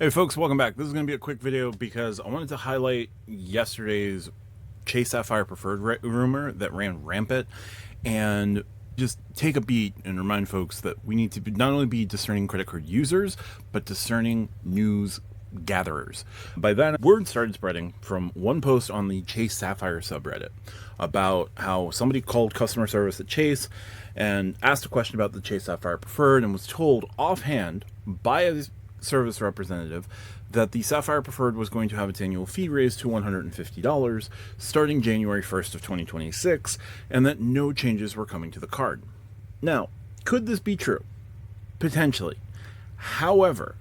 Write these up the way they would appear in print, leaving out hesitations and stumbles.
Hey folks, welcome back. This is going to be a quick video because I wanted to highlight yesterday's Chase Sapphire Preferred rumor that ran rampant and just take a beat and remind folks that we need to not only be discerning credit card users, but discerning news gatherers. By that, word started spreading from one post on the Chase Sapphire subreddit about how somebody called customer service at Chase and asked a question about the Chase Sapphire Preferred and was told offhand by a service representative that the Sapphire Preferred was going to have its annual fee raised to $150 starting January 1st of 2026, and that no changes were coming to the card. Now, could this be true? Potentially. However,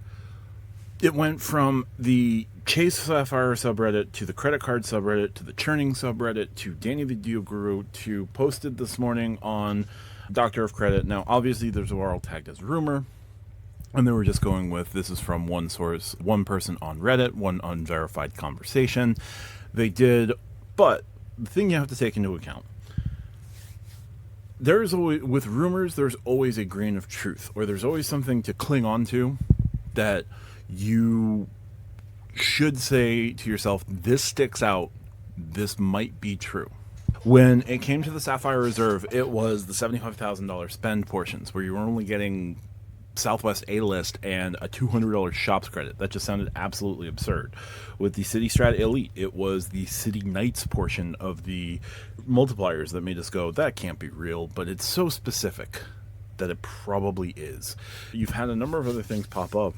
it went from the Chase Sapphire subreddit to the credit card subreddit to the churning subreddit to Danny the Deal Guru to posted this morning on Doctor of Credit. Now, obviously, there's a all tagged as rumor. And they were just going with, this is from one source, one person on Reddit, one unverified conversation. They did, but the thing you have to take into account, there's always, with rumors, there's always a grain of truth, or there's always something to cling on to that you should say to yourself, this sticks out, this might be true. When it came to the Sapphire Reserve, it was the $75,000 spend portions, where you were only getting Southwest A-List and a $200 shops credit. That just sounded absolutely absurd. With the City Strat Elite, it was the City Knights portion of the multipliers that made us go, that can't be real, but it's so specific that it probably is. You've had a number of other things pop up.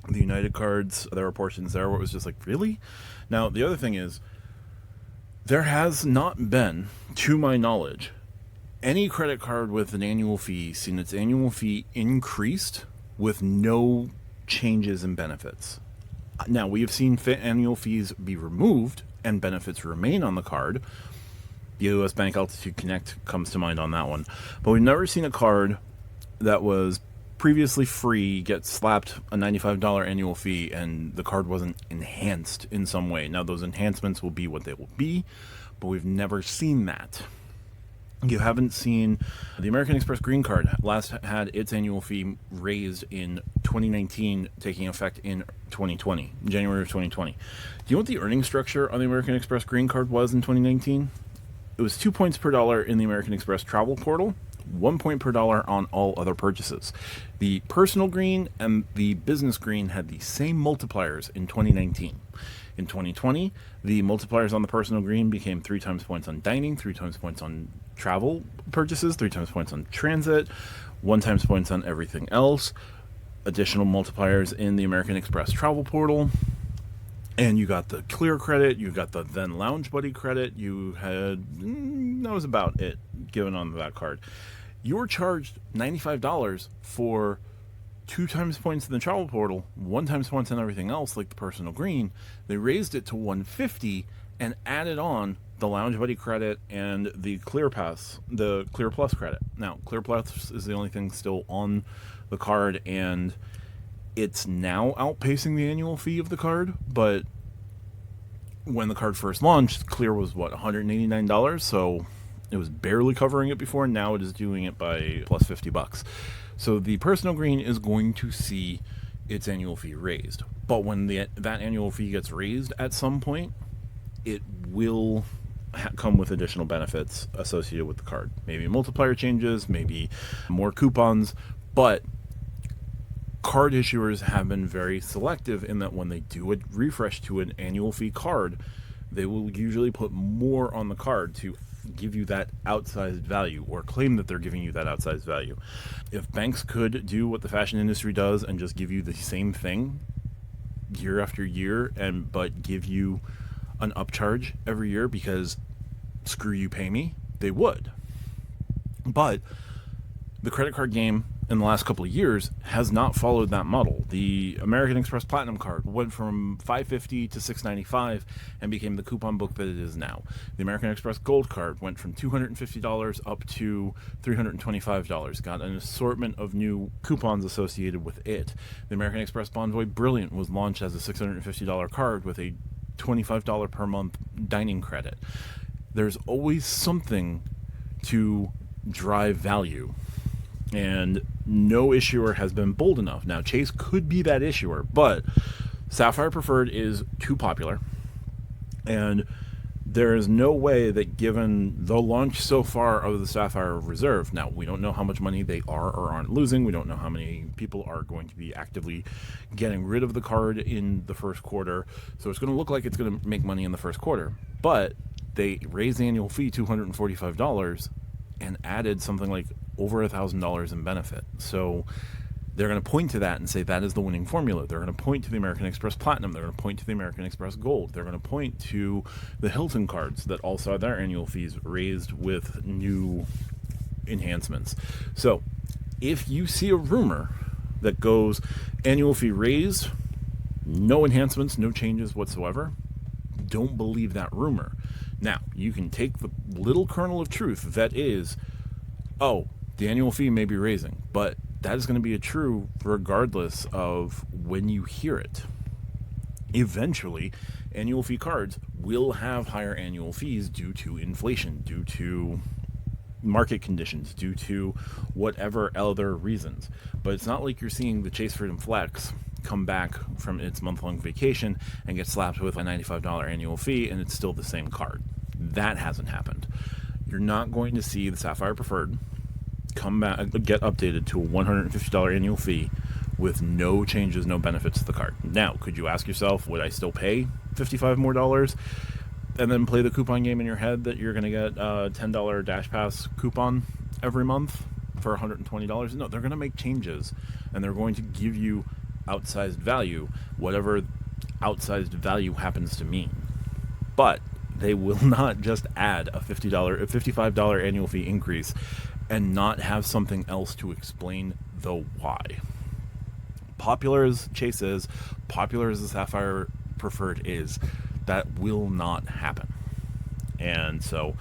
The United cards, there were portions there where it was just like, really? Now, the other thing is, there has not been, to my knowledge, any credit card with an annual fee seen its annual fee increased with no changes in benefits. Now, we have seen annual fees be removed and benefits remain on the card. The US Bank Altitude Connect comes to mind on that one. But we've never seen a card that was previously free get slapped a $95 annual fee and the card wasn't enhanced in some way. Now, those enhancements will be what they will be, but we've never seen that. You haven't seen the American Express Green Card last had its annual fee raised in 2019, taking effect in 2020, January of 2020. Do you know what the earning structure on the American Express Green Card was in 2019? It was 2 points per dollar in the American Express travel portal, 1 point per dollar on all other purchases. The personal green and the business green had the same multipliers in 2019. In 2020, the multipliers on the personal green became 3 times points on dining, 3 times points on travel purchases, 3 times points on transit, 1 times points on everything else, additional multipliers in the American Express travel portal, and you got the clear credit, you got the then Lounge Buddy credit, you had, that was about it given on that card. You were charged $95 for 2 times points in the travel portal, 1 times points on everything else, like the personal green. They raised it to $150 and added on the Lounge Buddy credit and the Clear Pass, the Clear Plus credit. Now, Clear Plus is the only thing still on the card, and it's now outpacing the annual fee of the card, but when the card first launched, Clear was, what, $189? So it was barely covering it before, and now it is doing it by plus $50. So the personal green is going to see its annual fee raised. But when that annual fee gets raised at some point, it will come with additional benefits associated with the card. Maybe multiplier changes, maybe more coupons, but card issuers have been very selective in that when they do a refresh to an annual fee card, they will usually put more on the card to give you that outsized value, or claim that they're giving you that outsized value. If banks could do what the fashion industry does and just give you the same thing year after year, but give you an upcharge every year because screw you, pay me, they would. But the credit card game in the last couple of years has not followed that model. The American Express Platinum card went from $550 to $695 and became the coupon book that it is now. The American Express Gold card went from $250 up to $325, got an assortment of new coupons associated with it. The American Express Bonvoy Brilliant was launched as a $650 card with a $25 per month dining credit. There's always something to drive value. And no issuer has been bold enough. Now, Chase could be that issuer, but Sapphire Preferred is too popular. And there is no way that, given the launch so far of the Sapphire Reserve, now we don't know how much money they are or aren't losing. We don't know how many people are going to be actively getting rid of the card in the first quarter. So it's going to look like it's going to make money in the first quarter. But they raised the annual fee $245 and added something like over $1,000 in benefit. So they're going to point to that and say that is the winning formula. They're going to point to the American Express Platinum. They're going to point to the American Express Gold. They're going to point to the Hilton cards that also had their annual fees raised with new enhancements. So if you see a rumor that goes annual fee raised, no enhancements, no changes whatsoever, don't believe that rumor. Now, you can take the little kernel of truth that is, oh, the annual fee may be raising, but that is going to be true regardless of when you hear it. Eventually, annual fee cards will have higher annual fees due to inflation, due to market conditions, due to whatever other reasons. But it's not like you're seeing the Chase Freedom Flex come back from its month-long vacation and get slapped with a $95 annual fee and it's still the same card. That hasn't happened. You're not going to see the Sapphire Preferred come back, get updated to a $150 annual fee with no changes, no benefits to the card. Now, could you ask yourself, would I still pay $55 more and then play the coupon game in your head that you're going to get a $10 Dash Pass coupon every month for $120? No, they're going to make changes and they're going to give you outsized value, whatever outsized value happens to mean. But they will not just add a $55 annual fee increase and not have something else to explain the why. Popular as Chase is, popular as the Sapphire Preferred is, that will not happen. And so,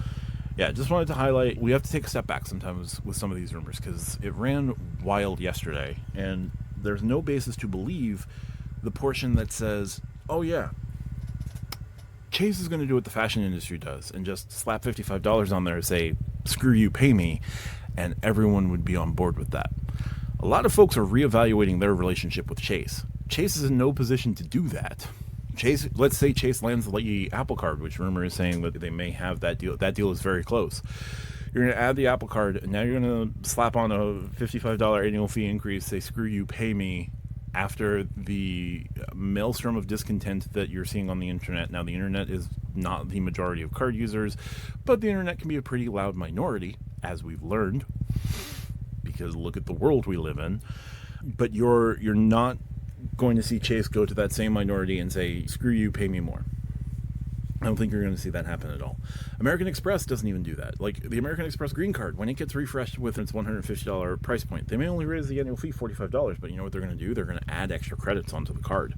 yeah, just wanted to highlight, we have to take a step back sometimes with some of these rumors because it ran wild yesterday, and there's no basis to believe the portion that says, oh yeah, Chase is going to do what the fashion industry does and just slap $55 on there and say, screw you, pay me, and everyone would be on board with that. A lot of folks are reevaluating their relationship with Chase. Chase is in no position to do that. Chase, let's say Chase lands the Apple Card, which rumor is saying that they may have that deal. That deal is very close. You're going to add the Apple Card, and now you're going to slap on a $55 annual fee increase, say, screw you, pay me, after the maelstrom of discontent that you're seeing on the internet. Now, the internet is not the majority of card users, but the internet can be a pretty loud minority, as we've learned, because look at the world we live in. But you're not going to see Chase go to that same minority and say, screw you, pay me more. I don't think you're going to see that happen at all. American Express doesn't even do that. Like the American Express Green Card, when it gets refreshed with its $150 price point, they may only raise the annual fee $45, but you know what they're going to do? They're going to add extra credits onto the card.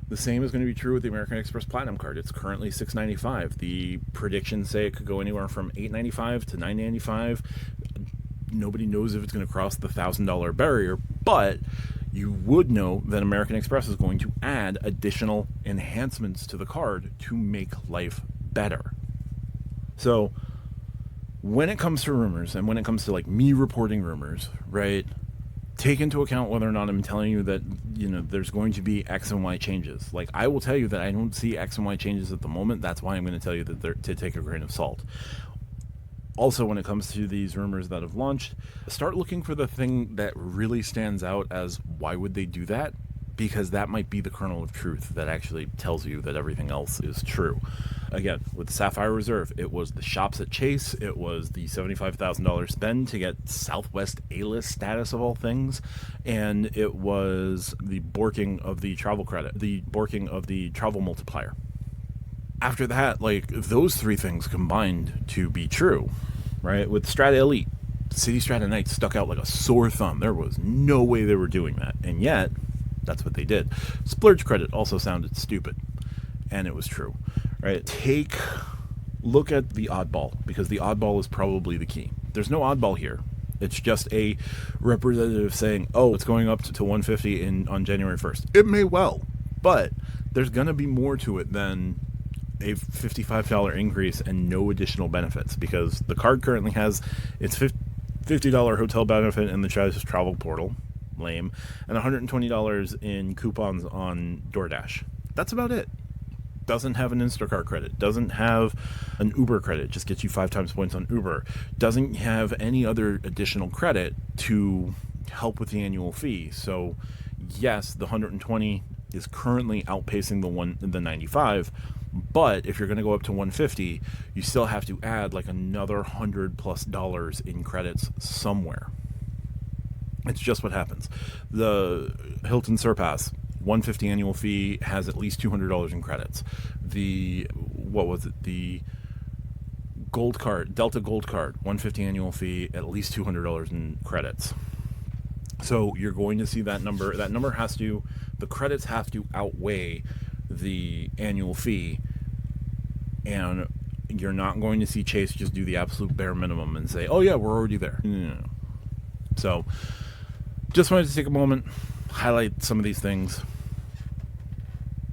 The same is going to be true with the American Express Platinum Card. It's currently $695. The predictions say it could go anywhere from $895 to $995. Nobody knows if it's going to cross the $1,000 barrier, but you would know that American Express is going to add additional enhancements to the card to make life better. So when it comes to rumors, and when it comes to like me reporting rumors, right, take into account whether or not I'm telling you that, you know, there's going to be X and Y changes. Like, I will tell you that I don't see X and Y changes at the moment. That's why I'm going to tell you that they're to take a grain of salt. Also, when it comes to these rumors that have launched, start looking for the thing that really stands out as why would they do that? Because that might be the kernel of truth that actually tells you that everything else is true. Again, with the Sapphire Reserve, it was the shops at Chase, it was the $75,000 spend to get Southwest A-list status of all things, and it was the borking of the travel credit, the borking of the travel multiplier. After that, like, those three things combined to be true, right? With Strata Elite, City Strata Knights stuck out like a sore thumb. There was no way they were doing that, and yet that's what they did. Splurge credit also sounded stupid, and it was true, right? Look at the oddball, because the oddball is probably the key. There's no oddball here. It's just a representative saying, oh, it's going up to 150 on January 1st. It may well, but there's going to be more to it than a $55 increase and no additional benefits, because the card currently has its $50 hotel benefit in the Chase travel portal, lame, and $120 in coupons on DoorDash. That's about it. Doesn't have an Instacart credit, doesn't have an Uber credit, just gets you 5 times points on Uber, doesn't have any other additional credit to help with the annual fee. So yes, the 120 is currently outpacing the 95, but if you're going to go up to 150, you still have to add like another $100+ in credits somewhere. It's just what happens. The Hilton Surpass 150 annual fee has at least $200 in credits. The Gold Card, Delta Gold Card, 150 annual fee, at least $200 in credits. So you're going to see that number. The credits have to outweigh the annual fee, and you're not going to see Chase just do the absolute bare minimum and say, oh yeah, we're already there. No. So just wanted to take a moment, highlight some of these things.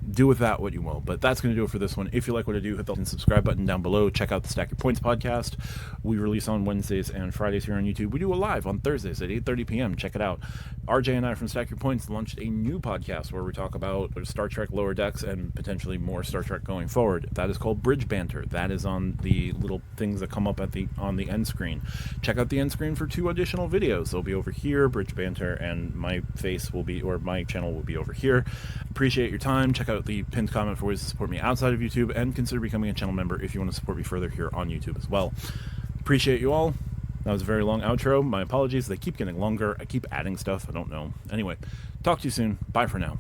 Do with that what you will, but that's going to do it for this one. If you like what I do, hit the subscribe button down below. Check out the Stack Your Points podcast. We release on Wednesdays and Fridays here on YouTube. We do a live on Thursdays at 8:30 p.m. Check it out. RJ and I from Stack Your Points launched a new podcast where we talk about Star Trek Lower Decks and potentially more Star Trek going forward. That is called Bridge Banter. That is on the little things that come up on the end screen. Check out the end screen for 2 additional videos. They'll be over here, Bridge Banter, and my channel will be over here. Appreciate your time. Check out the pinned comment for ways to support me outside of YouTube, and consider becoming a channel member if you want to support me further here on YouTube as well. Appreciate you all. That was a very long outro. My apologies. They keep getting longer. I keep adding stuff. I don't know. Anyway, talk to you soon. Bye for now.